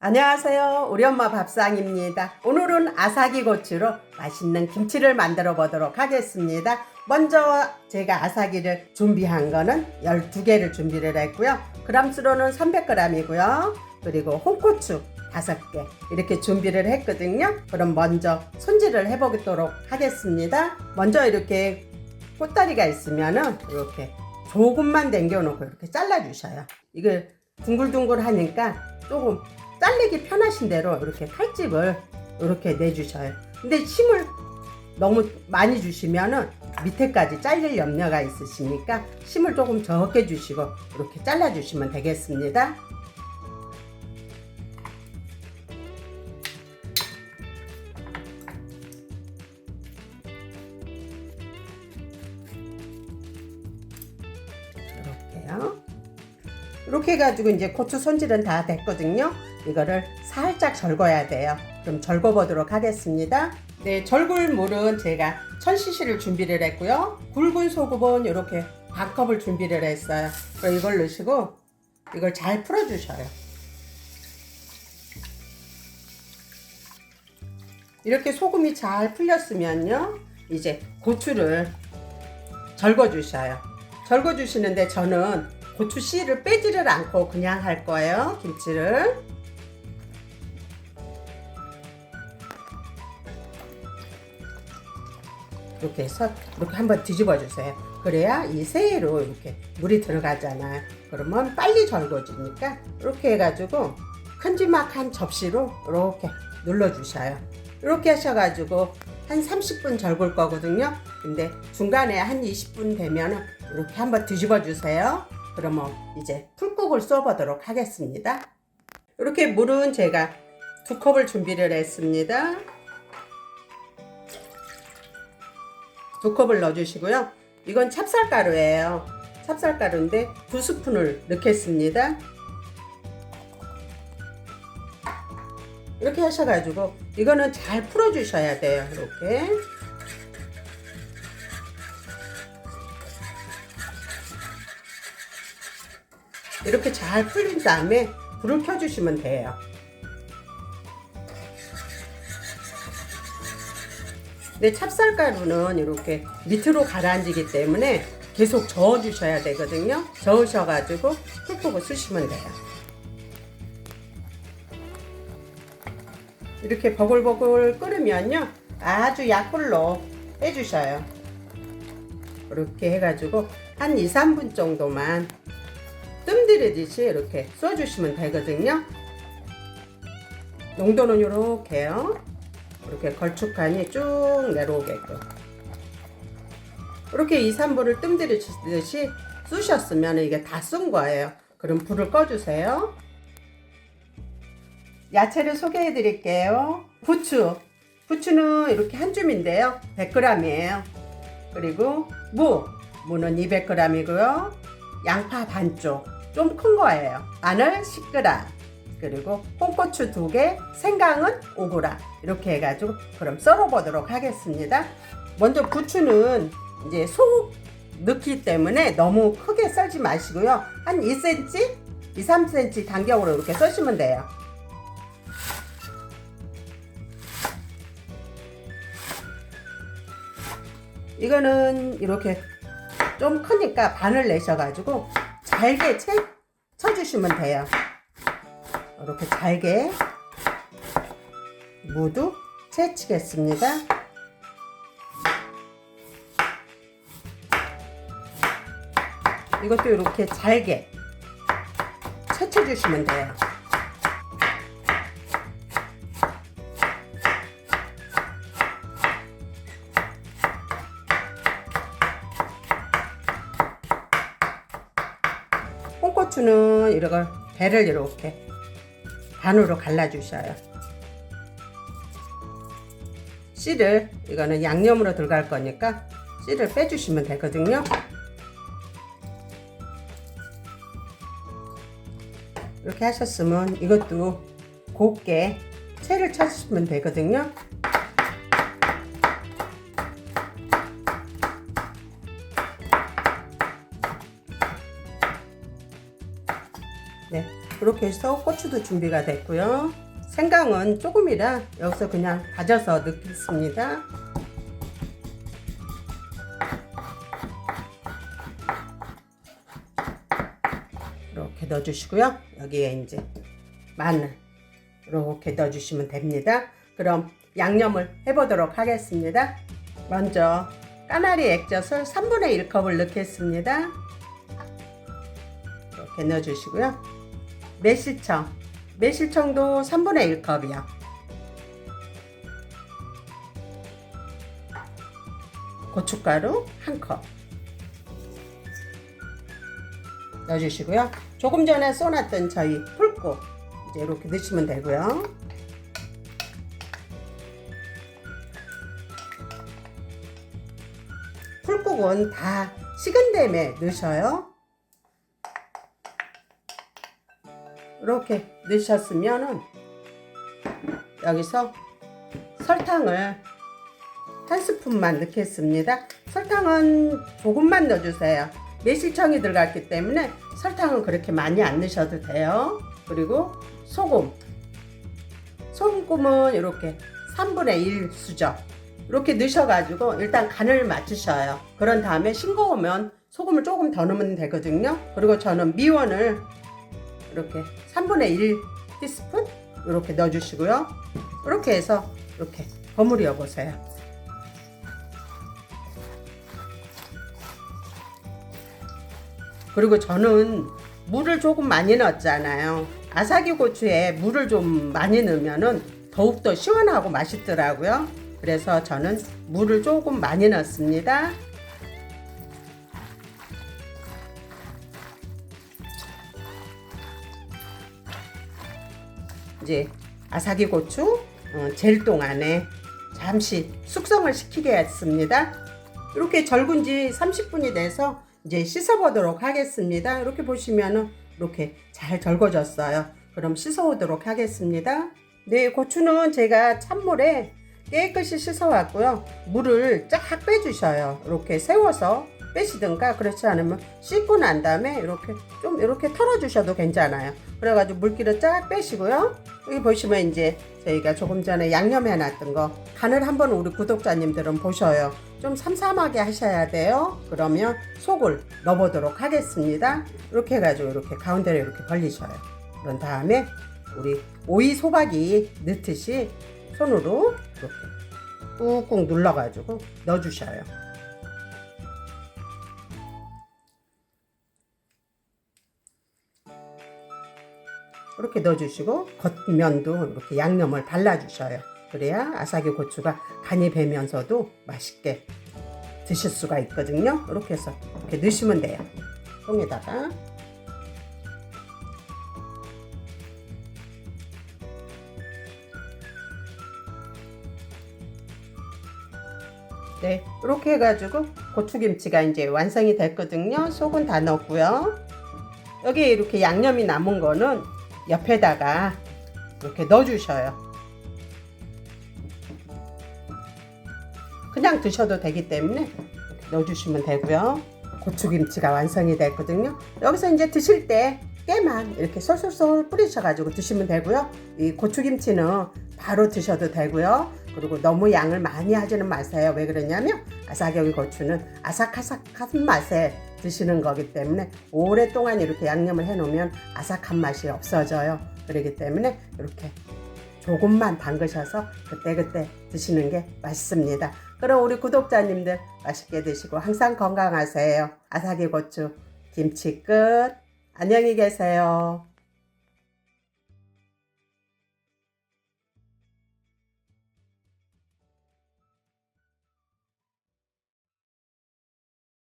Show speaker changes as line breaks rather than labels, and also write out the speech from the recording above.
안녕하세요. 우리 엄마 밥상입니다. 오늘은 아삭이 고추로 맛있는 김치를 만들어 보도록 하겠습니다. 먼저 제가 아삭이를 준비한 거는 12개를 준비를 했고요. 그람수로는 300g이고요. 그리고 홍고추 5개 이렇게 준비를 했거든요. 그럼 먼저 손질을 해보도록 하겠습니다. 먼저 이렇게 꼬다리가 있으면은 이렇게 조금만 남겨놓고 이렇게 잘라주셔요. 이걸 둥글둥글 하니까 조금 잘리기 편하신 대로 이렇게 칼집을 이렇게 내주셔요. 근데 힘을 너무 많이 주시면은 밑에까지 잘릴 염려가 있으시니까 힘을 조금 적게 주시고 이렇게 잘라 주시면 되겠습니다. 이렇게요. 이렇게 해가지고 이제 고추 손질은 다 됐거든요. 이거를 살짝 절거야 돼요. 그럼 절거 보도록 하겠습니다. 네, 절굴 물은 제가 1000cc를 준비를 했고요. 굵은 소금은 이렇게 반컵을 준비를 했어요. 그럼 이걸 넣으시고 이걸 잘 풀어주셔요. 이렇게 소금이 잘 풀렸으면요, 이제 고추를 절거 주셔요. 절거 주시는데 저는 고추 씨를 빼지를 않고 그냥 할 거예요. 김치를 이렇게 해서 이렇게 한번 뒤집어 주세요. 그래야 이 새로 이렇게 물이 들어가잖아요. 그러면 빨리 절거지니까 이렇게 해가지고 큼지막한 접시로 이렇게 눌러 주셔요. 이렇게 하셔가지고 한 30분 절굴 거거든요. 근데 중간에 한 20분 되면은 이렇게 한번 뒤집어 주세요. 그러면 이제 풀국을 쏘보도록 하겠습니다. 이렇게 물은 제가 2컵을 준비를 했습니다. 2컵을 넣어주시고요. 이건 찹쌀가루예요. 찹쌀가루인데 2스푼을 넣겠습니다. 이렇게 하셔가지고 이거는 잘 풀어주셔야 돼요. 이렇게. 이렇게 잘 풀린 다음에 불을 켜주시면 돼요. 근데 찹쌀가루는 이렇게 밑으로 가라앉기 때문에 계속 저어주셔야 되거든요. 저으셔가지고 풀국을 쓰시면 돼요. 이렇게 버글버글 끓으면요, 아주 약불로 해주셔요. 이렇게 해가지고 한 2-3분 정도만 뜸 들이듯이 이렇게 쏘주시면 되거든요. 농도는 이렇게요. 이렇게 걸쭉하니 쭉 내려오게끔. 이렇게 2-3분을 뜸 들이듯이 쑤셨으면 이게 다 쏜 거예요. 그럼 불을 꺼주세요. 야채를 소개해 드릴게요. 부추는 이렇게 한 줌인데요. 100g이에요. 그리고 무는 200g이고요. 양파 반쪽, 좀 큰 거예요. 마늘 10g, 그리고 홍고추 2개, 생강은 5g. 이렇게 해가지고 그럼 썰어 보도록 하겠습니다. 먼저 부추는 이제 속 넣기 때문에 너무 크게 썰지 마시고요. 한 2cm, 2-3cm 간격으로 이렇게 써시면 돼요. 이거는 이렇게 좀 크니까 반을 내셔가지고 잘게 쳐주시면 돼요. 이렇게 잘게 무도 채치겠습니다. 이것도 이렇게 잘게 채쳐주시면 돼요. 홍고추는 이걸 배를 이렇게 반으로 갈라주셔요. 씨를, 이거는 양념으로 들어갈 거니까 씨를 빼주시면 되거든요. 이렇게 하셨으면 이것도 곱게 채를 쳐주시면 되거든요. 네, 그렇게 해서 고추도 준비가 됐고요. 생강은 조금이라 여기서 그냥 다져서 넣겠습니다. 이렇게 넣어주시고요. 여기에 이제 마늘 이렇게 넣어주시면 됩니다. 그럼 양념을 해보도록 하겠습니다. 먼저 까나리 액젓을 3분의 1컵을 넣겠습니다. 이렇게 넣어주시고요. 매실청도 3분의 1컵이요. 고춧가루 1컵 넣어주시고요. 조금 전에 쏘놨던 저희 풀국 이제 이렇게 넣으시면 되고요. 풀국은 다 식은 다음에 넣으셔요. 이렇게 넣으셨으면은 여기서 설탕을 1스푼만 넣겠습니다. 설탕은 조금만 넣어주세요. 매실청이 들어갔기 때문에 설탕은 그렇게 많이 안 넣으셔도 돼요. 그리고 소금은 이렇게 3분의 1 수저 이렇게 넣으셔가지고 일단 간을 맞추셔요. 그런 다음에 싱거우면 소금을 조금 더 넣으면 되거든요. 그리고 저는 미원을 이렇게 3분의 1 티스푼 이렇게 넣어주시고요. 이렇게 해서 이렇게 버무려 보세요. 그리고 저는 물을 조금 많이 넣었잖아요. 아사기 고추에 물을 좀 많이 넣으면은 더욱더 시원하고 맛있더라고요. 그래서 저는 물을 조금 많이 넣습니다. 이제 아사기 고추 젤 동안에 잠시 숙성을 시키게 했습니다. 이렇게 절군 지 30분이 돼서 이제 씻어 보도록 하겠습니다. 이렇게 보시면은 이렇게 잘 절거졌어요. 그럼 씻어 오도록 하겠습니다. 네, 고추는 제가 찬물에 깨끗이 씻어 왔고요. 물을 쫙 빼주셔요. 이렇게 세워서 빼시든가 그렇지 않으면 씻고 난 다음에 이렇게 털어 주셔도 괜찮아요. 그래가지고 물기를 쫙 빼시고요. 여기 보시면 이제 저희가 조금 전에 양념해 놨던 거 간을 한번 우리 구독자님들은 보셔요. 좀 삼삼하게 하셔야 돼요. 그러면 속을 넣어 보도록 하겠습니다. 이렇게 해가지고 이렇게 가운데를 이렇게 벌리셔요. 그런 다음에 우리 오이 소박이 넣듯이 손으로 이렇게 꾹꾹 눌러가지고 넣어주셔요. 이렇게 넣어주시고 겉면도 이렇게 양념을 발라주셔요. 그래야 아사기 고추가 간이 배면서도 맛있게 드실 수가 있거든요. 이렇게 해서 이렇게 넣으시면 돼요. 통에다가 네, 이렇게 해가지고 고추김치가 이제 완성이 됐거든요. 속은 다 넣었고요. 여기 이렇게 양념이 남은 거는 옆에다가 이렇게 넣어주셔요. 그냥 드셔도 되기 때문에 이렇게 넣어주시면 되고요. 고추김치가 완성이 됐거든요. 여기서 이제 드실 때 깨만 이렇게 솔솔솔 뿌리셔가지고 드시면 되고요. 이 고추김치는 바로 드셔도 되고요. 그리고 너무 양을 많이 하지는 마세요. 왜 그러냐면 아사기 고추는 아삭아삭한 맛에 드시는 거기 때문에 오랫동안 이렇게 양념을 해 놓으면 아삭한 맛이 없어져요. 그렇기 때문에 이렇게 조금만 담그셔서 그때그때 드시는 게 맛있습니다. 그럼 우리 구독자님들 맛있게 드시고 항상 건강하세요. 아사기 고추 김치 끝. 안녕히 계세요.